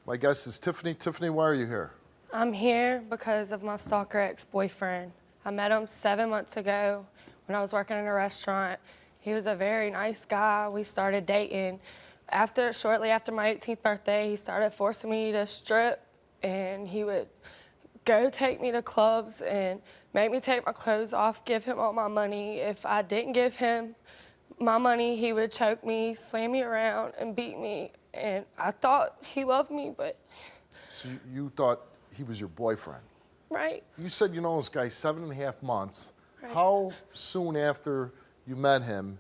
My guest is Tiffany. Tiffany, why are you here? I'm here because of my stalker ex-boyfriend. I met him 7 months ago when I was working in a restaurant. He was a very nice guy. We started dating. Shortly after my 18th birthday, he started forcing me to strip, and he would go take me to clubs and make me take my clothes off, give him all my money. If I didn't give him my money, he would choke me, slam me around, and beat me. And I thought he loved me, but... So you thought he was your boyfriend? Right. You said you know this guy 7.5 months. Right. How soon after you met him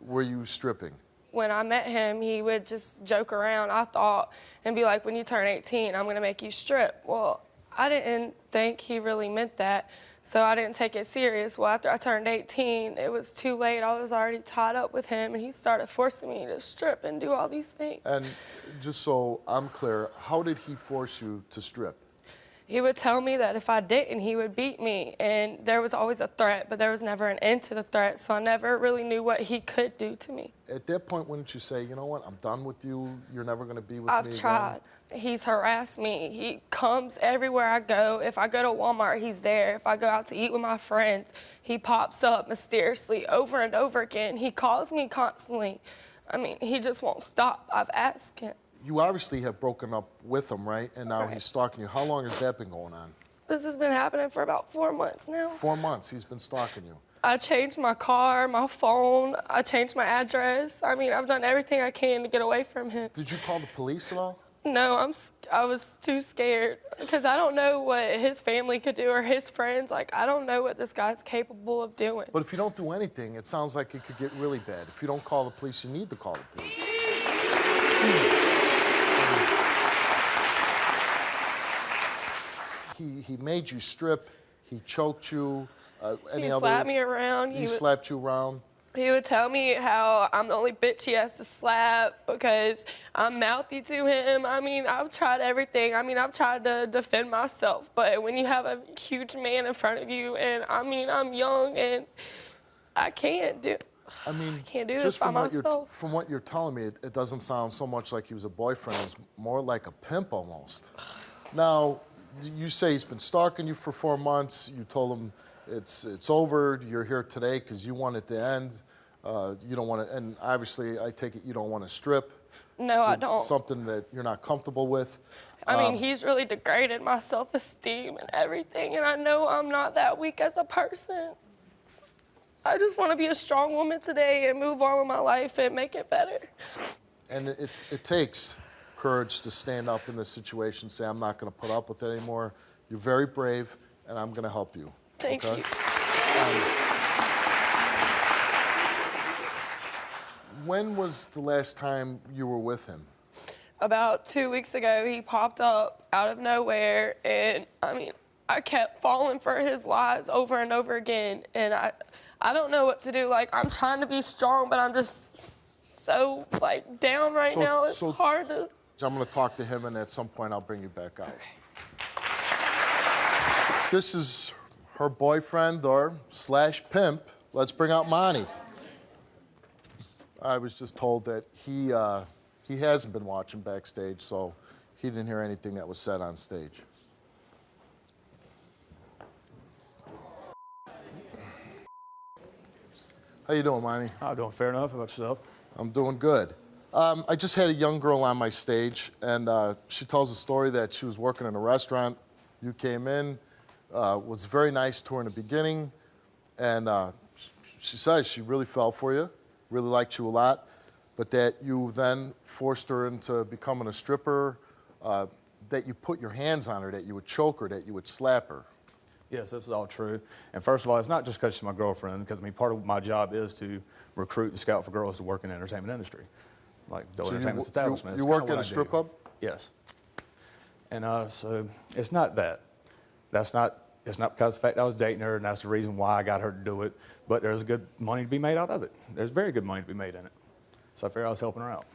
were you stripping? When I met him, he would just joke around, I thought, and be like, when you turn 18, I'm gonna make you strip. Well, I didn't think he really meant that, so I didn't take it serious. Well, after I turned 18, it was too late. I was already tied up with him, and he started forcing me to strip and do all these things. And just so I'm clear, how did he force you to strip? He would tell me that if I didn't, he would beat me, and there was always a threat, but there was never an end to the threat, so I never really knew what he could do to me. At that point, wouldn't you say, you know what, I'm done with you, you're never gonna be with me again? I've tried. He's harassed me. He comes everywhere I go. If I go to Walmart, he's there. If I go out to eat with my friends, he pops up mysteriously over and over again. He calls me constantly. I mean, he just won't stop. I've asked him. You obviously have broken up with him, right? And now he's stalking you. How long has that been going on? This has been happening for about 4 months now. 4 months he's been stalking you. I changed my car, my phone. I changed my address. I mean, I've done everything I can to get away from him. Did you call the police at all? No, I was too scared because I don't know what his family could do or his friends. Like, I don't know what this guy's capable of doing. But if you don't do anything, it sounds like it could get really bad. If you don't call the police, you need to call the police. He made you strip, he choked you, He slapped me around. He slapped you around? He would tell me how I'm the only bitch he has to slap because I'm mouthy to him. I mean, I've tried everything. I mean, I've tried to defend myself, but when you have a huge man in front of you, and I mean, I'm young and I can't do this by myself. From what you're telling me, it doesn't sound so much like he was a boyfriend. It's more like a pimp almost. Now, you say he's been stalking you for 4 months. You told him it's over. You're here today because you want it to end. You don't want to, and obviously, I take it you don't want to strip. No, I don't. Something that you're not comfortable with. I mean, he's really degraded my self-esteem and everything, and I know I'm not that weak as a person. I just want to be a strong woman today and move on with my life and make it better. And it takes courage to stand up in this situation, say, I'm not going to put up with it anymore. You're very brave, and I'm going to help you. Thank you. When was the last time you were with him? About 2 weeks ago, he popped up out of nowhere, and I mean, I kept falling for his lies over and over again, and I don't know what to do. Like, I'm trying to be strong, but I'm just so, like, down right now. It's hard to... I'm going to talk to him, and at some point, I'll bring you back out. Okay. This is her boyfriend or / pimp. Let's bring out Monty. I was just told that he hasn't been watching backstage, so he didn't hear anything that was said on stage. How you doing, Monty? I'm doing fair enough. How about yourself? I'm doing good. I just had a young girl on my stage, and she tells a story that she was working in a restaurant. You came in, was very nice to her in the beginning, and she says she really fell for you, really liked you a lot, but that you then forced her into becoming a stripper, that you put your hands on her, that you would choke her, that you would slap her. Yes, this is all true. And first of all, it's not just because she's my girlfriend, because I mean, part of my job is to recruit and scout for girls to work in the entertainment industry, like the entertainment establishment. You work at a strip club? Yes. And so it's not that. It's not because of the fact I was dating her, and that's the reason why I got her to do it. But there's good money to be made out of it. There's very good money to be made in it. So I figured I was helping her out.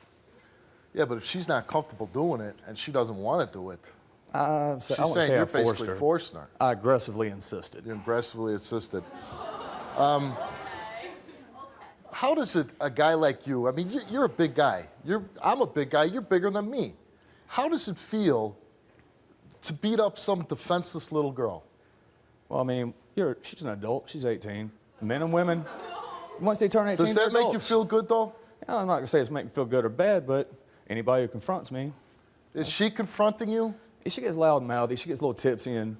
Yeah, but if she's not comfortable doing it and she doesn't want to do it, she's saying you're basically forcing her. I aggressively insisted. You aggressively insisted. How does a guy like you, I mean, you're a big guy. I'm a big guy. You're bigger than me. How does it feel to beat up some defenseless little girl? Well, I mean, she's an adult. She's 18. Men and women, once they turn 18, Does that they're make you adults. feel good, though? Yeah, I'm not going to say it's making me feel good or bad, but anybody who confronts me. Is she confronting you? If she gets loud-mouthy, she gets a little tipsy, and,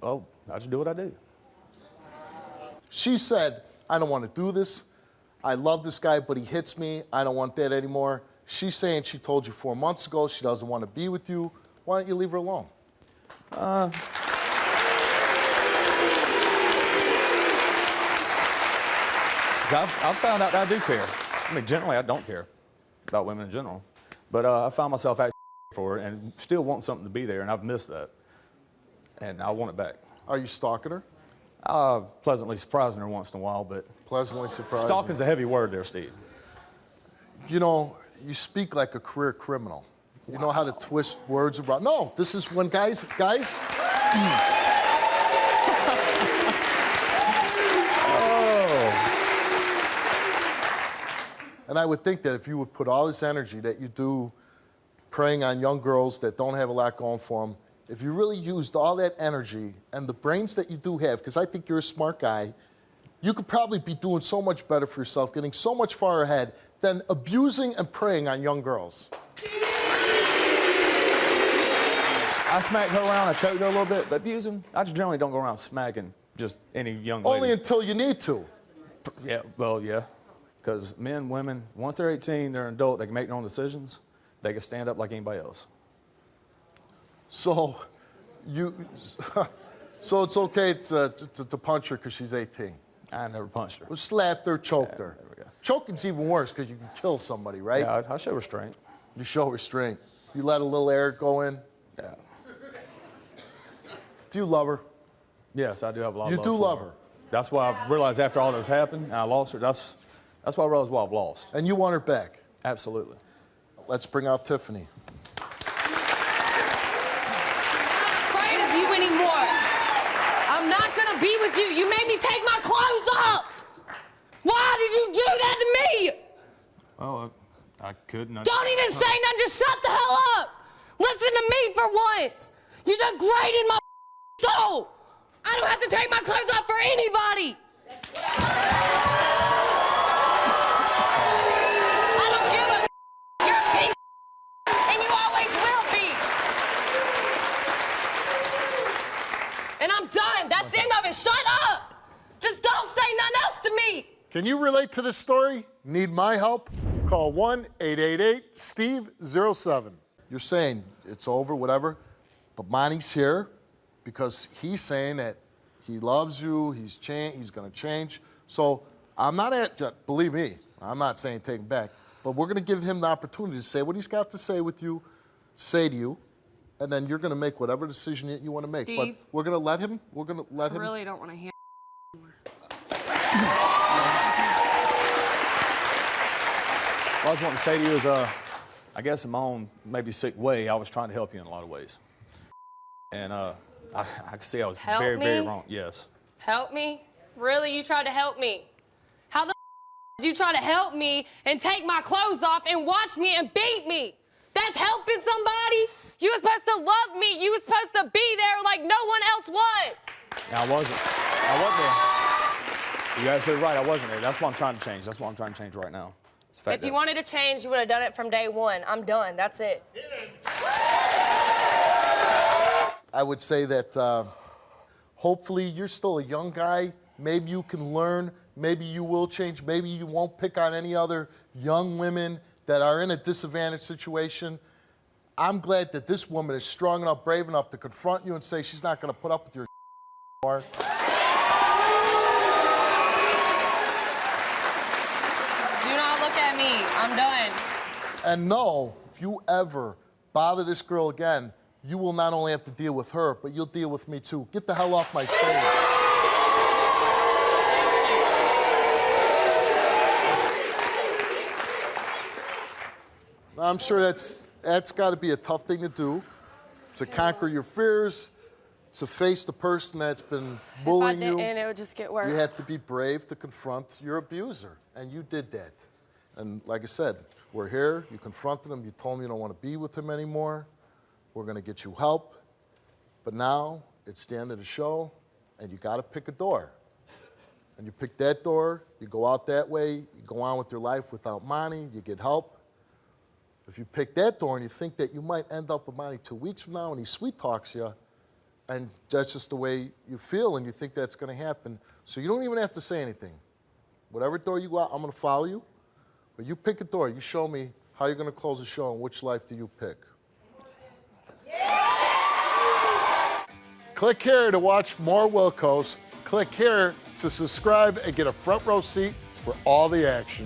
well, I just do what I do. She said, I don't want to do this. I love this guy, but he hits me. I don't want that anymore. She's saying she told you 4 months ago she doesn't want to be with you. Why don't you leave her alone? I've found out that I do care. I mean, generally, I don't care about women in general. But I found myself acting for her and still want something to be there, and I've missed that. And I want it back. Are you stalking her? Pleasantly surprising her once in a while, but Pleasantly surprised. stalking's a heavy word there, Steve. You know, you speak like a career criminal. You know how to twist words around. No, this is when guys. And I would think that if you would put all this energy that you do preying on young girls that don't have a lot going for them, if you really used all that energy and the brains that you do have, because I think you're a smart guy, you could probably be doing so much better for yourself, getting so much far ahead than abusing and preying on young girls. I smacked her around, I choked her a little bit, but abusing, I just generally don't go around smacking just any young lady. Only until you need to. Yeah, well, yeah. Because men, women, once they're 18, they're an adult, they can make their own decisions. They can stand up like anybody else. So so it's okay to punch her because she's 18. I never punched her. Or slapped her, choked her. There we go. Choking's even worse because you can kill somebody, right? Yeah, I show restraint. You show restraint. You let a little air go in. Yeah. Do you love her? Yes, I do have a lot of You love do for love her. her. That's why I realized after all this happened, and I lost her, that's why I realized why I've lost. And you want her back. Absolutely. Let's bring out Tiffany. Afraid of you anymore. I'm not gonna be with you. You made me take my clothes off. Why did you do that to me? Well, I couldn't. Don't even say nothing. Just shut the hell up. Listen to me for once. You degraded my soul. I don't have to take my clothes off for anybody. I don't give a. You're a piece and you always will be. And I'm done. That's the end of it. Shut up. Just don't say nothing else to me. Can you relate to this story? Need my help? Call 1-888-STEVE-07. You're saying it's over, whatever, but Monty's here because he's saying that he loves you, he's gonna change. So I'm not believe me, I'm not saying take him back, but we're gonna give him the opportunity to say what he's got to say with you, say to you, and then you're gonna make whatever decision that you wanna make. But Steve. we're gonna let him, I really don't want to hear. What I was wanting to say to you is, I guess in my own maybe sick way, I was trying to help you in a lot of ways. And I could see I was Help very, very me? wrong. Yes. Help me? Really? You tried to help me? How the did you try to help me and take my clothes off and watch me and beat me? That's helping somebody? You were supposed to love me. You were supposed to be there like no one else was. I wasn't there. You're absolutely right. I wasn't there. That's what I'm trying to change. That's what I'm trying to change right now. It's the fact If you that- wanted to change, you would have done it from day one. I'm done. That's it. I would say that hopefully you're still a young guy. Maybe you can learn. Maybe you will change. Maybe you won't pick on any other young women that are in a disadvantaged situation. I'm glad that this woman is strong enough, brave enough to confront you and say she's not going to put up with your anymore. Do not look at me. I'm done. And no, if you ever bother this girl again, you will not only have to deal with her, but you'll deal with me too. Get the hell off my stage. I'm sure that's got to be a tough thing to do, to conquer your fears, to face the person that's been bullying If I you. didn't, it would just get worse. You have to be brave to confront your abuser, and you did that. And like I said, we're here, you confronted him, you told him you don't want to be with him anymore. We're going to get you help. But now it's the end of the show, and you got to pick a door. And you pick that door, you go out that way, you go on with your life without Monty, you get help. If you pick that door and you think that you might end up with Monty 2 weeks from now and he sweet talks you, and that's just the way you feel and you think that's going to happen, so you don't even have to say anything. Whatever door you go out, I'm going to follow you. But you pick a door, you show me how you're going to close the show and which life do you pick. Yeah! Click here to watch more Wilkos. Click here to subscribe and get a front row seat for all the action.